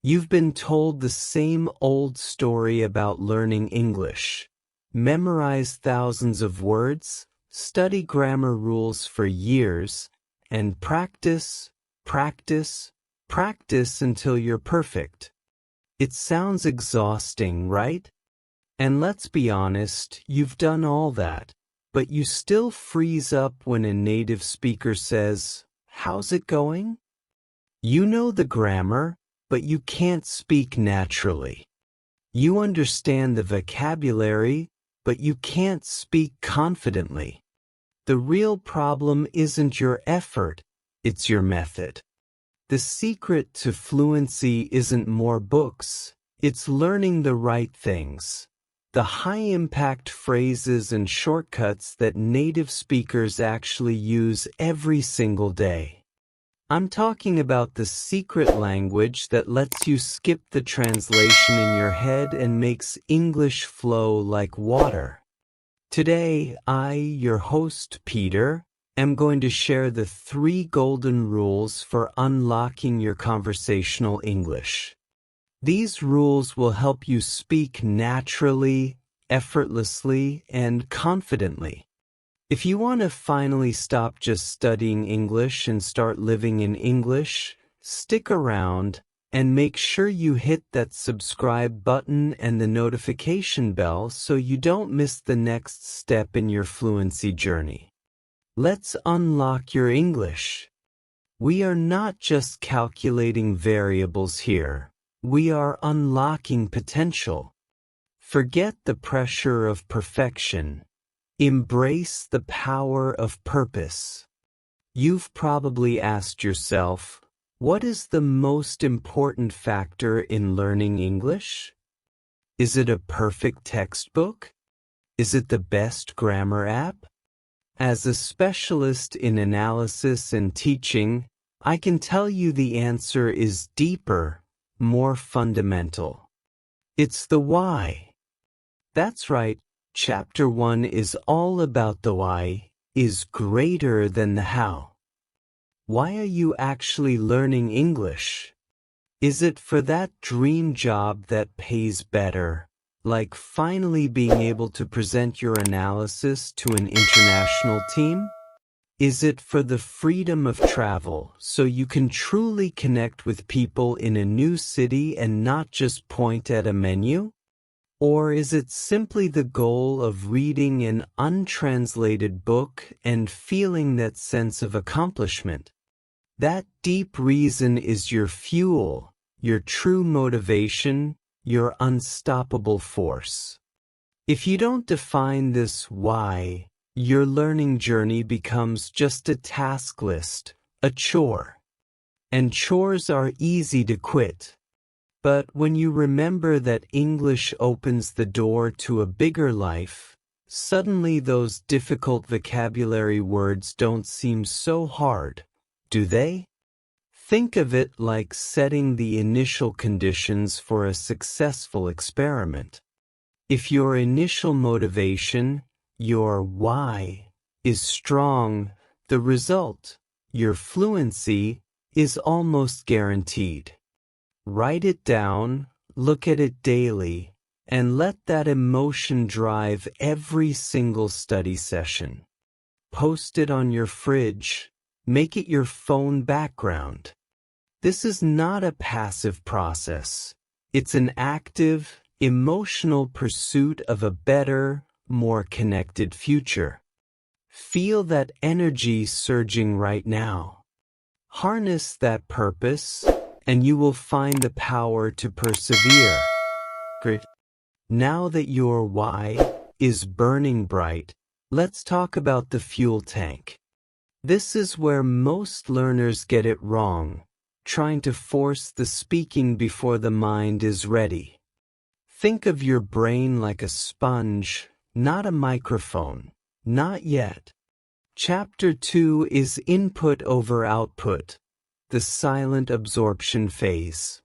You've been told the same old story about learning English. Memorize thousands of words, study grammar rules for years, and practice, practice, practice until you're perfect. It sounds exhausting, right? And let's be honest, you've done all that, but you still freeze up when a native speaker says, "How's it going?" You know the grammar, but you can't speak naturally. You understand the vocabulary, but you can't speak confidently. The real problem isn't your effort, it's your method. The secret to fluency isn't more books, it's learning the right things. The high-impact phrases and shortcuts that native speakers actually use every single day. I'm talking about the secret language that lets you skip the translation in your head and makes English flow like water. Today, I, your host, Peter, am going to share the 3 golden rules for unlocking your conversational English. These rules will help you speak naturally, effortlessly, and confidently. If you want to finally stop just studying English and start living in English, stick around and make sure you hit that subscribe button and the notification bell so you don't miss the next step in your fluency journey. Let's unlock your English. We are not just calculating variables here. We are unlocking potential. Forget the pressure of perfection. Embrace the power of purpose. You've probably asked yourself, what is the most important factor in learning English? Is it a perfect textbook? Is it the best grammar app? As a specialist in analysis and teaching, I can tell you the answer is deeper, more fundamental. It's the why. That's right. Chapter 1 is all about the why, is greater than the how. Why are you actually learning English? Is it for that dream job that pays better, like finally being able to present your analysis to an international team? Is it for the freedom of travel, so you can truly connect with people in a new city and not just point at a menu? Or is it simply the goal of reading an untranslated book and feeling that sense of accomplishment? That deep reason is your fuel, your true motivation, your unstoppable force. If you don't define this why, your learning journey becomes just a task list, a chore. And chores are easy to quit. But when you remember that English opens the door to a bigger life, suddenly those difficult vocabulary words don't seem so hard, do they? Think of it like setting the initial conditions for a successful experiment. If your initial motivation, your why, is strong, the result, your fluency, is almost guaranteed. Write it down, look at it daily, and let that emotion drive every single study session. Post it on your fridge, make it your phone background. This is not a passive process. It's an active, emotional pursuit of a better, more connected future. Feel that energy surging right now. Harness that purpose, and you will find the power to persevere. Great. Now that your why is burning bright, let's talk about the fuel tank. This is where most learners get it wrong, trying to force the speaking before the mind is ready. Think of your brain like a sponge, not a microphone. Not yet. Chapter 2 is input over output, the silent absorption phase.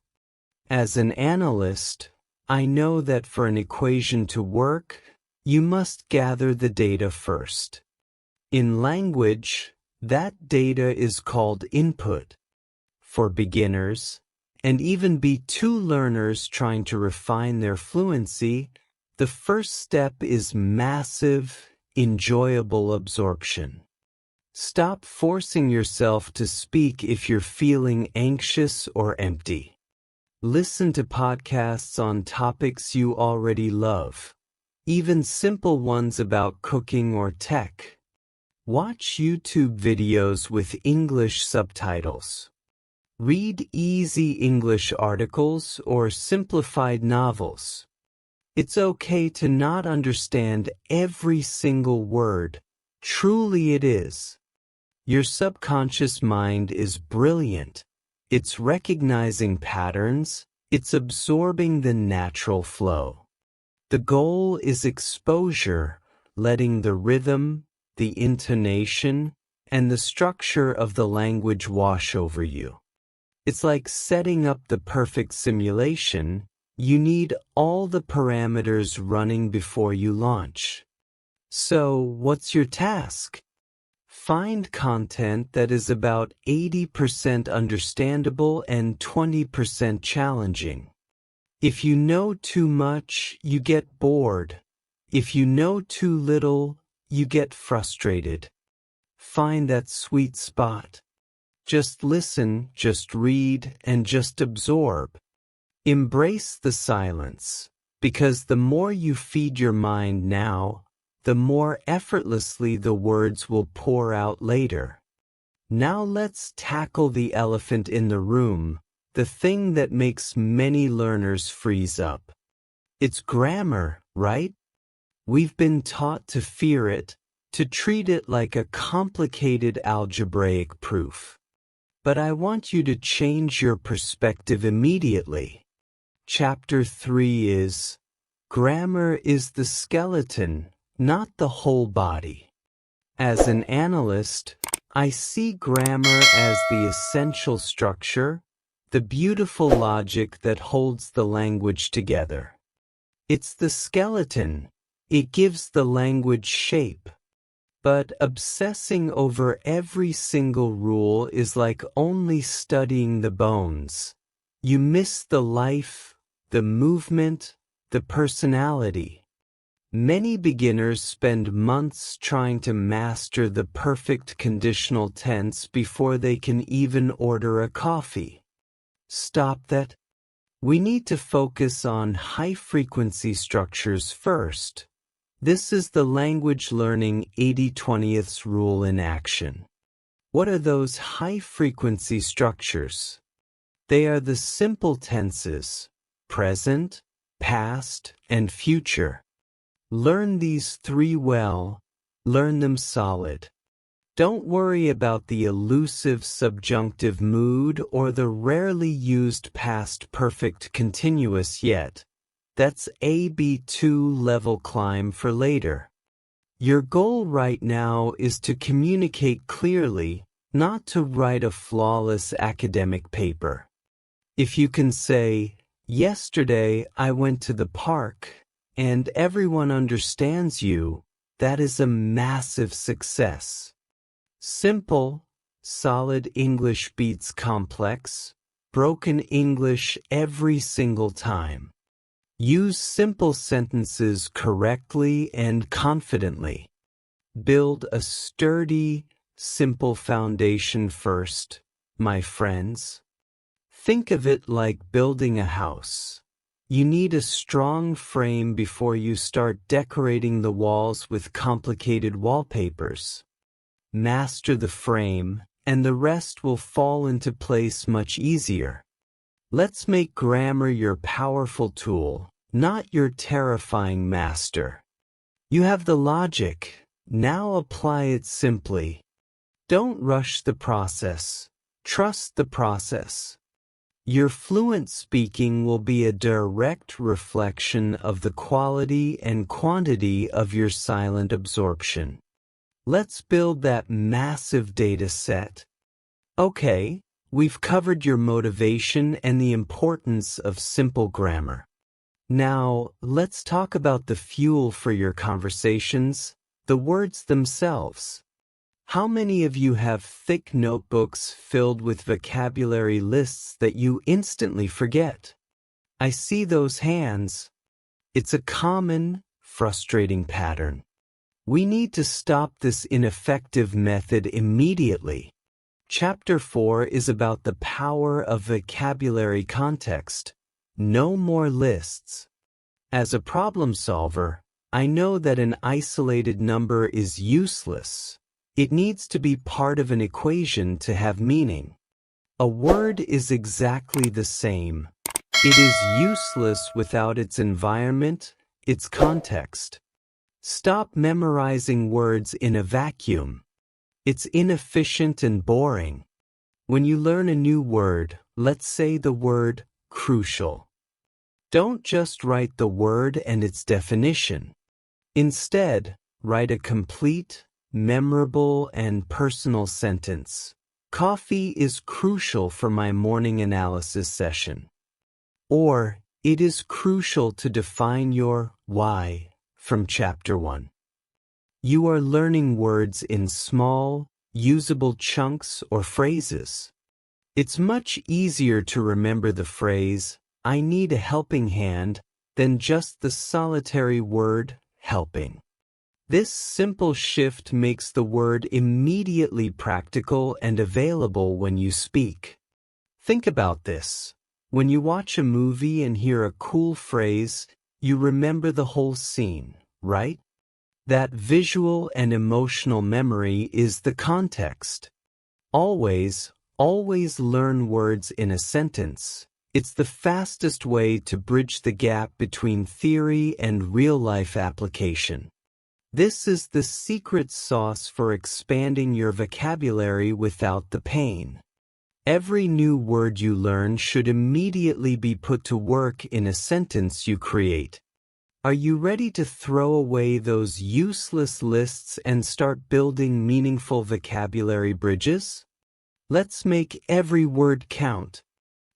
As an analyst, I know that for an equation to work, you must gather the data first. In language, that data is called input. For beginners, and even B2 learners trying to refine their fluency, the first step is massive, enjoyable absorption. Stop forcing yourself to speak if you're feeling anxious or empty. Listen to podcasts on topics you already love, even simple ones about cooking or tech. Watch YouTube videos with English subtitles. Read easy English articles or simplified novels. It's okay to not understand every single word. Truly it is. Your subconscious mind is brilliant. It's recognizing patterns. It's absorbing the natural flow. The goal is exposure, letting the rhythm, the intonation, and the structure of the language wash over you. It's like setting up the perfect simulation. You need all the parameters running before you launch. So, what's your task? Find content that is about 80% understandable and 20% challenging. If you know too much, you get bored. If you know too little, you get frustrated. Find that sweet spot. Just listen, just read, and just absorb. Embrace the silence, because the more you feed your mind now, the more effortlessly the words will pour out later. Now let's tackle the elephant in the room, the thing that makes many learners freeze up. It's grammar, right? We've been taught to fear it, to treat it like a complicated algebraic proof. But I want you to change your perspective immediately. Chapter 3 is, Grammar is the skeleton, not the whole body. As an analyst, I see grammar as the essential structure, the beautiful logic that holds the language together. It's the skeleton. It gives the language shape. But obsessing over every single rule is like only studying the bones. You miss the life, the movement, the personality. Many beginners spend months trying to master the perfect conditional tense before they can even order a coffee. Stop that. We need to focus on high-frequency structures first. This is the language learning 80/20ths rule in action. What are those high-frequency structures? They are the simple tenses, present, past, and future. Learn these three well, learn them solid. Don't worry about the elusive subjunctive mood or the rarely used past perfect continuous yet. That's a B2 level climb for later. Your goal right now is to communicate clearly, not to write a flawless academic paper. If you can say, yesterday I went to the park, and everyone understands you, that is a massive success. Simple, solid English beats complex, broken English every single time. Use simple sentences correctly and confidently. Build a sturdy, simple foundation first, my friends. Think of it like building a house. You need a strong frame before you start decorating the walls with complicated wallpapers. Master the frame, and the rest will fall into place much easier. Let's make grammar your powerful tool, not your terrifying master. You have the logic, now apply it simply. Don't rush the process, trust the process. Your fluent speaking will be a direct reflection of the quality and quantity of your silent absorption. Let's build that massive data set. Okay, we've covered your motivation and the importance of simple grammar. Now, let's talk about the fuel for your conversations, the words themselves. How many of you have thick notebooks filled with vocabulary lists that you instantly forget? I see those hands. It's a common, frustrating pattern. We need to stop this ineffective method immediately. Chapter 4 is about the power of vocabulary context. No more lists. As a problem solver, I know that an isolated number is useless. It needs to be part of an equation to have meaning. A word is exactly the same. It is useless without its environment, its context. Stop memorizing words in a vacuum. It's inefficient and boring. When you learn a new word, let's say the word crucial. Don't just write the word and its definition. Instead, write a complete, memorable, and personal sentence. Coffee is crucial for my morning analysis session. Or, it is crucial to define your why from Chapter 1. You are learning words in small, usable chunks or phrases. It's much easier to remember the phrase, "I need a helping hand," than just the solitary word, helping. This simple shift makes the word immediately practical and available when you speak. Think about this. When you watch a movie and hear a cool phrase, you remember the whole scene, right? That visual and emotional memory is the context. Always learn words in a sentence. It's the fastest way to bridge the gap between theory and real-life application. This is the secret sauce for expanding your vocabulary without the pain. Every new word you learn should immediately be put to work in a sentence you create. Are you ready to throw away those useless lists and start building meaningful vocabulary bridges? Let's make every word count.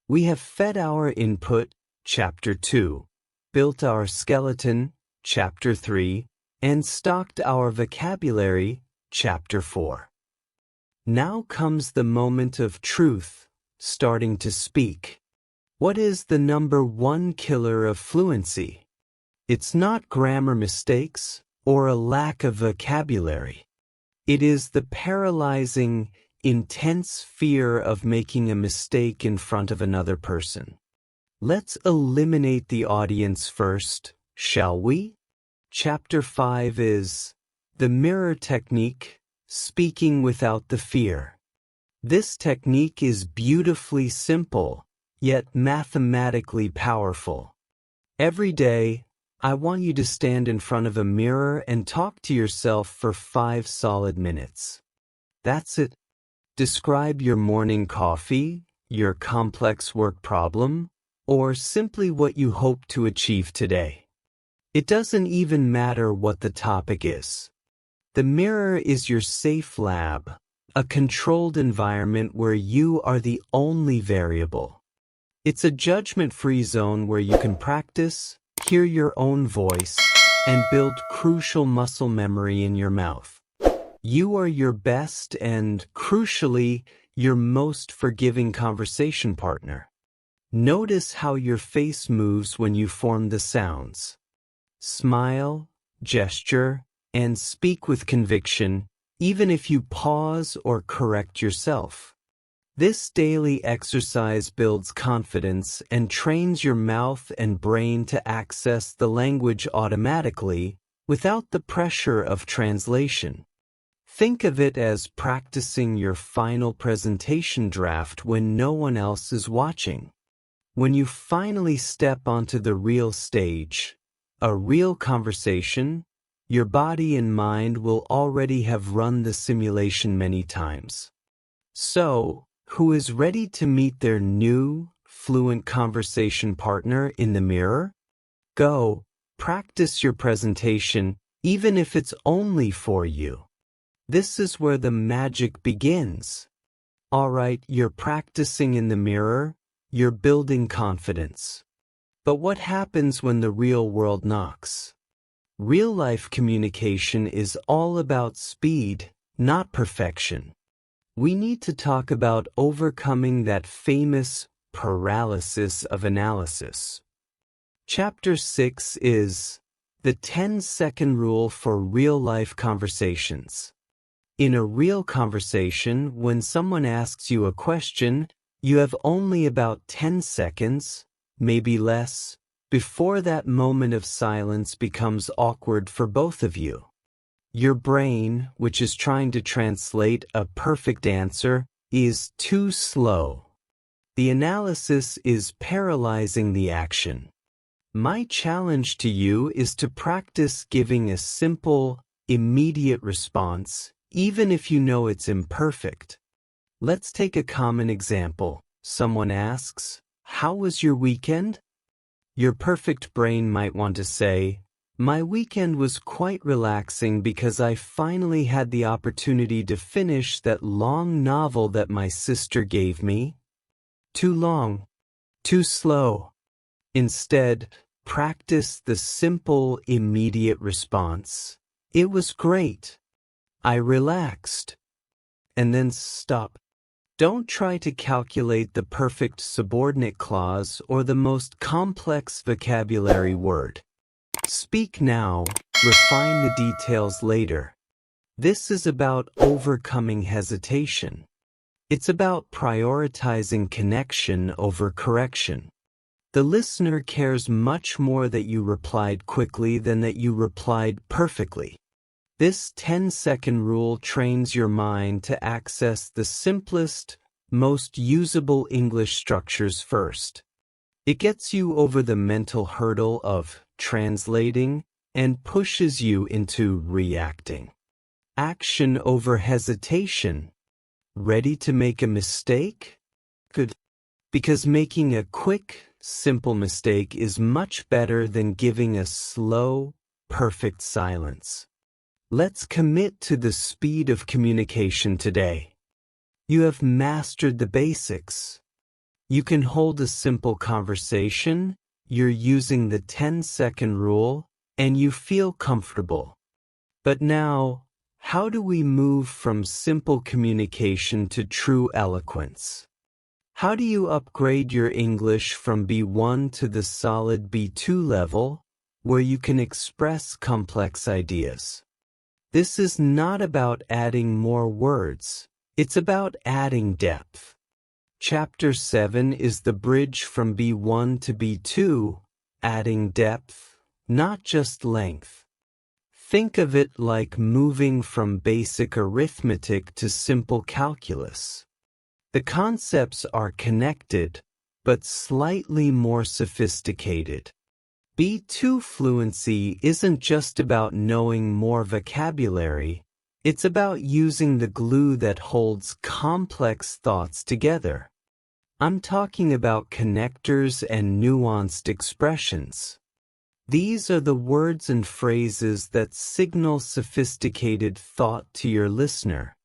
We have fed our input, Chapter 2, built our skeleton, Chapter 3, and stocked our vocabulary, Chapter 4. Now comes the moment of truth, starting to speak. What is the number one killer of fluency? It's not grammar mistakes or a lack of vocabulary. It is the paralyzing, intense fear of making a mistake in front of another person. Let's eliminate the audience first, shall we? Chapter 5 is the mirror technique, speaking without the fear. This technique is beautifully simple, yet mathematically powerful. Every day, I want you to stand in front of a mirror and talk to yourself for 5 solid minutes. That's it. Describe your morning coffee, your complex work problem, or simply what you hope to achieve today. It doesn't even matter what the topic is. The mirror is your safe lab, a controlled environment where you are the only variable. It's a judgment-free zone where you can practice, hear your own voice, and build crucial muscle memory in your mouth. You are your best and, crucially, your most forgiving conversation partner. Notice how your face moves when you form the sounds. Smile, gesture, and speak with conviction, even if you pause or correct yourself. This daily exercise builds confidence and trains your mouth and brain to access the language automatically without the pressure of translation. Think of it as practicing your final presentation draft when no one else is watching. When you finally step onto the real stage, a real conversation, your body and mind will already have run the simulation many times. So, who is ready to meet their new, fluent conversation partner in the mirror? Go, practice your presentation, even if it's only for you. This is where the magic begins. Alright, you're practicing in the mirror, you're building confidence. But what happens when the real world knocks? Real-life communication is all about speed, not perfection. We need to talk about overcoming that famous paralysis of analysis. Chapter 6 is the 10-second rule for real-life conversations. In a real conversation, when someone asks you a question, you have only about 10 seconds, maybe less, before that moment of silence becomes awkward for both of you. Your brain, which is trying to translate a perfect answer, is too slow. The analysis is paralyzing the action. My challenge to you is to practice giving a simple, immediate response, even if you know it's imperfect. Let's take a common example. Someone asks, "How was your weekend?" Your perfect brain might want to say, "My weekend was quite relaxing because I finally had the opportunity to finish that long novel that my sister gave me." Too long. Too slow. Instead, practice the simple, immediate response. "It was great. I relaxed." And then stop. Don't try to calculate the perfect subordinate clause or the most complex vocabulary word. Speak now, refine the details later. This is about overcoming hesitation. It's about prioritizing connection over correction. The listener cares much more that you replied quickly than that you replied perfectly. This 10-second rule trains your mind to access the simplest, most usable English structures first. It gets you over the mental hurdle of translating and pushes you into reacting. Action over hesitation. Ready to make a mistake? Good. Because making a quick, simple mistake is much better than giving a slow, perfect silence. Let's commit to the speed of communication today. You have mastered the basics. You can hold a simple conversation, you're using the 10-second rule, and you feel comfortable. But now, how do we move from simple communication to true eloquence? How do you upgrade your English from B1 to the solid B2 level, where you can express complex ideas? This is not about adding more words. It's about adding depth. Chapter 7 is the bridge from B1 to B2, adding depth, not just length. Think of it like moving from basic arithmetic to simple calculus. The concepts are connected, but slightly more sophisticated. B2 fluency isn't just about knowing more vocabulary, it's about using the glue that holds complex thoughts together. I'm talking about connectors and nuanced expressions. These are the words and phrases that signal sophisticated thought to your listener.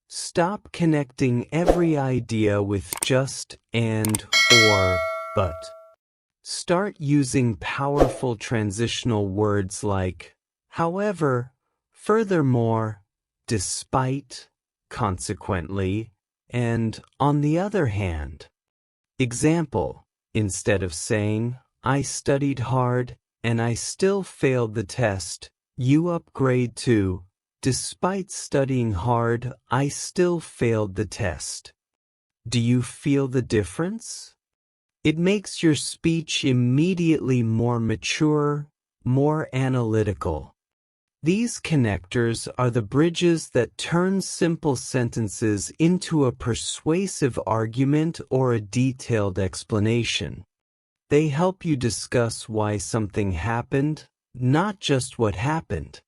Stop connecting every idea with just, and, or, but. Start using powerful transitional words like however, furthermore, despite, consequently, and on the other hand. Example, instead of saying, "I studied hard and I still failed the test," you upgrade to, "Despite studying hard, I still failed the test." Do you feel the difference? It makes your speech immediately more mature, more analytical. These connectors are the bridges that turn simple sentences into a persuasive argument or a detailed explanation. They help you discuss why something happened, not just what happened.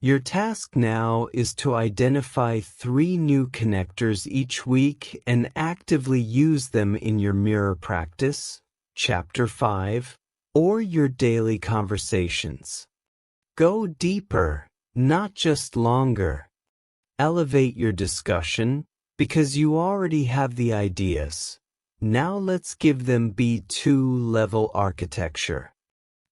Your task now is to identify 3 new connectors each week and actively use them in your mirror practice, Chapter 5, or your daily conversations. Go deeper, not just longer. Elevate your discussion, because you already have the ideas. Now let's give them B2 level architecture.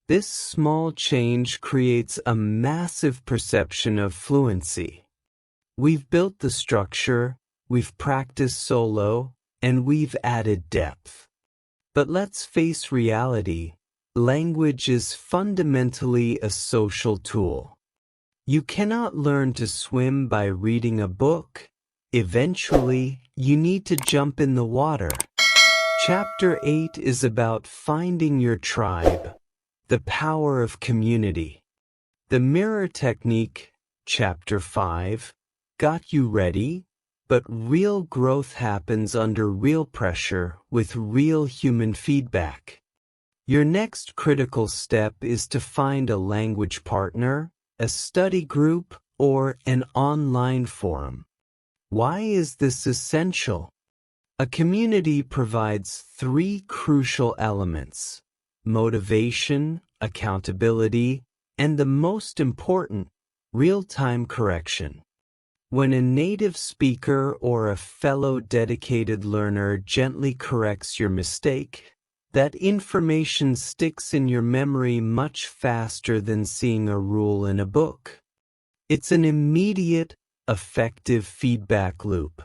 This small change creates a massive perception of fluency. We've built the structure, we've practiced solo, and we've added depth. But let's face reality, language is fundamentally a social tool. You cannot learn to swim by reading a book. Eventually, you need to jump in the water. Chapter 8 is about finding your tribe, the power of community. The mirror technique, Chapter 5, got you ready, but real growth happens under real pressure with real human feedback. Your next critical step is to find a language partner, a study group, or an online forum. Why is this essential? A community provides 3 crucial elements: motivation, accountability, and the most important, real-time correction. When a native speaker or a fellow dedicated learner gently corrects your mistake, that information sticks in your memory much faster than seeing a rule in a book. It's an immediate, effective feedback loop.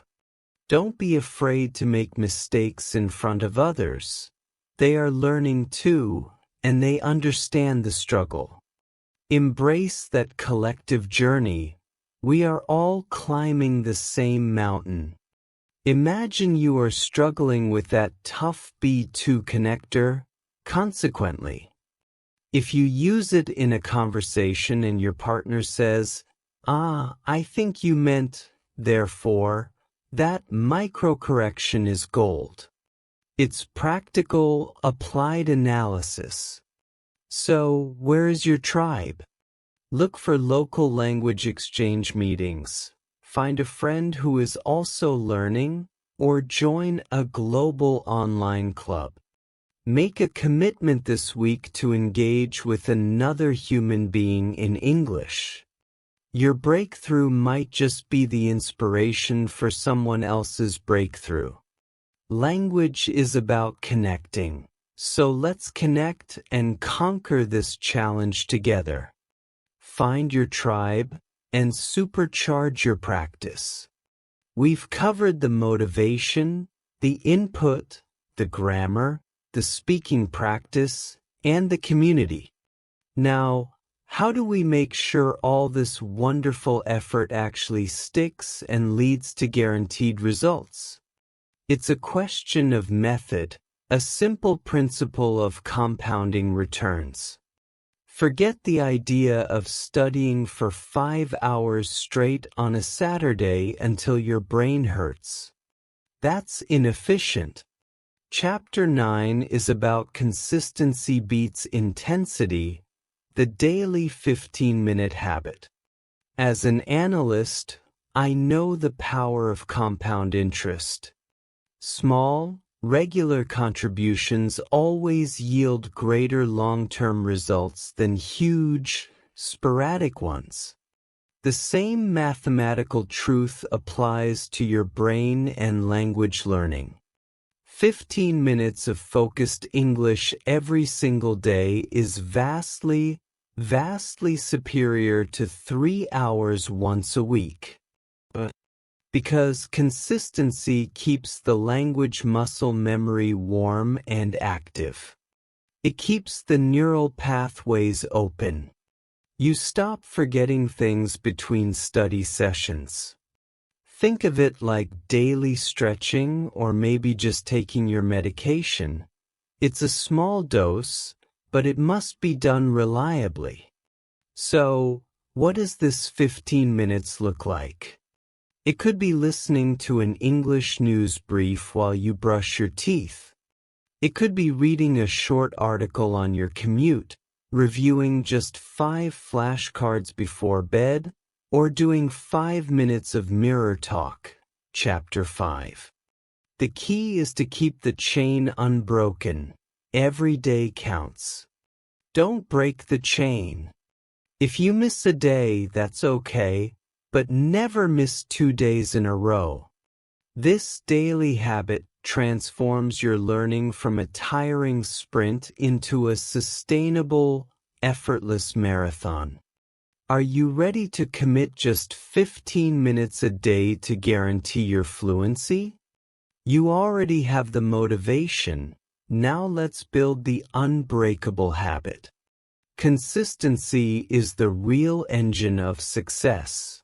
Don't be afraid to make mistakes in front of others. They are learning too, and they understand the struggle. Embrace that collective journey. We are all climbing the same mountain. Imagine you are struggling with that tough B2 connector. Consequently, if you use it in a conversation and your partner says, I think you meant, therefore, that microcorrection is gold. It's practical, applied analysis. So, where is your tribe? Look for local language exchange meetings. Find a friend who is also learning, or join a global online club. Make a commitment this week to engage with another human being in English. Your breakthrough might just be the inspiration for someone else's breakthrough. Language is about connecting, so let's connect and conquer this challenge together. Find your tribe and supercharge your practice. We've covered the motivation, the input, the grammar, the speaking practice, and the community. Now, how do we make sure all this wonderful effort actually sticks and leads to guaranteed results? It's a question of method, a simple principle of compounding returns. Forget the idea of studying for 5 hours straight on a Saturday until your brain hurts. That's inefficient. Chapter 9 is about consistency beats intensity, the daily 15-minute habit. As an analyst, I know the power of compound interest. Small, regular contributions always yield greater long-term results than huge, sporadic ones. The same mathematical truth applies to your brain and language learning. 15 minutes of focused English every single day is vastly superior to 3 hours once a week. Because consistency keeps the language muscle memory warm and active. It keeps the neural pathways open. You stop forgetting things between study sessions. Think of it like daily stretching or maybe just taking your medication. It's a small dose, but it must be done reliably. So, what does this 15 minutes look like? It could be listening to an English news brief while you brush your teeth. It could be reading a short article on your commute, reviewing just 5 flashcards before bed, or doing 5 minutes of mirror talk. Chapter 5. The key is to keep the chain unbroken. Every day counts. Don't break the chain. If you miss a day, that's okay. But never miss 2 days in a row. This daily habit transforms your learning from a tiring sprint into a sustainable, effortless marathon. Are you ready to commit just 15 minutes a day to guarantee your fluency? You already have the motivation. Now let's build the unbreakable habit. Consistency is the real engine of success.